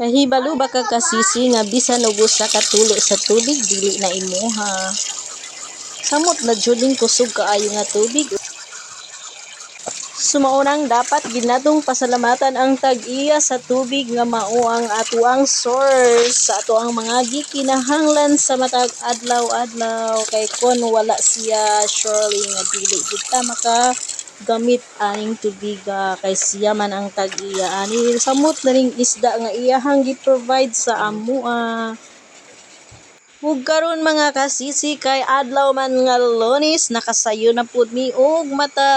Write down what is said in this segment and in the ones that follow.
Kahibalo ba ka kasisi nga bisan og usa ka tulo sa tubig dili na imuha. Samot na juding kusog kaayo nga tubig. Sumaunang dapat ginatong pasalamatan ang tag-iya sa tubig nga mao ang atuang source sa atoang mga gikinahanglan sa matag adlaw-adlaw kay kon wala siya surely nga dili gid ta maka gamit aning tubiga kay siya man ang tag-iya ani samot na ning isda nga iyahang gi-provide sa amoa. Ug karon mga kasisi kay adlaw man nga Lunes nakasayo na pud mi og mata.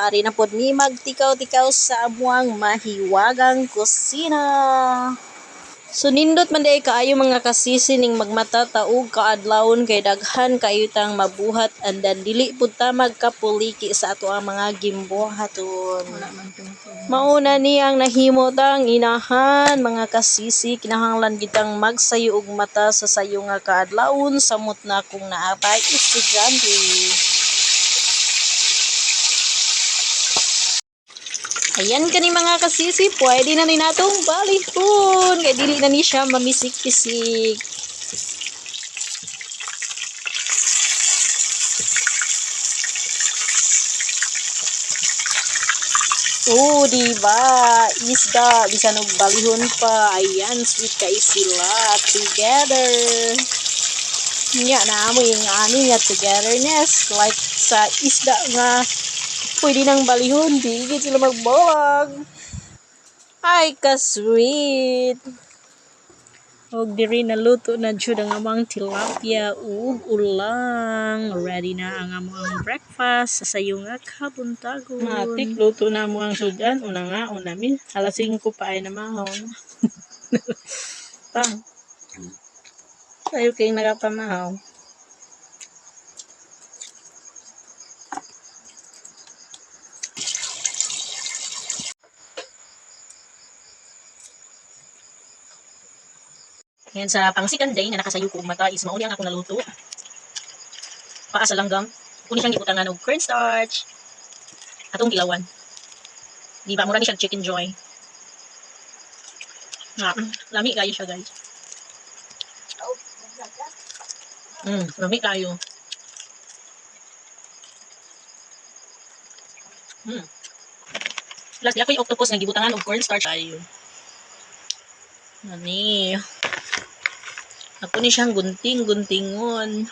Ari na pud mi magtikaw-tikaw sa amuang mahiwagang kusina. So nindot man day kaayo mga kasisi ning magmata taog kaadlawon kay daghan kayo tang mabuhat andan dili pud ta magkapuliki sa ato ang mga gimbuhaton. Mauna ni ang nahimo tang inahan mga kasisi kinahanglan gitang magsayo og mata sa sayo nga kaadlawon samot na kung naapay estudyante. Ayan kani mga kasisi, pwede na ni natong balihon kay dili na ni siya mamisik-pisik. Oh, diba? Isda, bisan og balihon pa. Ayan, sweet kay sila together. Nya na mo yung ani nga togetherness like sa isda nga pwede nang balihon, di gid sila magbuwag. Ay, ka-sweet. Og diri naluto na jud ang amang tilapia ug ulang. Ready na ang among breakfast sa sayo nga kabuntagon. Matik, luto na mo ang sudan. Una nga, una mi. Alas 5 pa ay namahon. Pang. Sayo kayong nagapamahaw. Ngayon sa pang second day na nakasayo ko mata is mauli ang ako naluto. Paa sa langgam. Kuni siyang gibutangan og cornstarch. Atong gilawan. Di ba mura ni siya chicken joy. Lami kayo siya guys. Lami kayo. Last ako yung octopus nga gibutangan og cornstarch ayo. Nani. Ako ni siyang gunting-guntingon.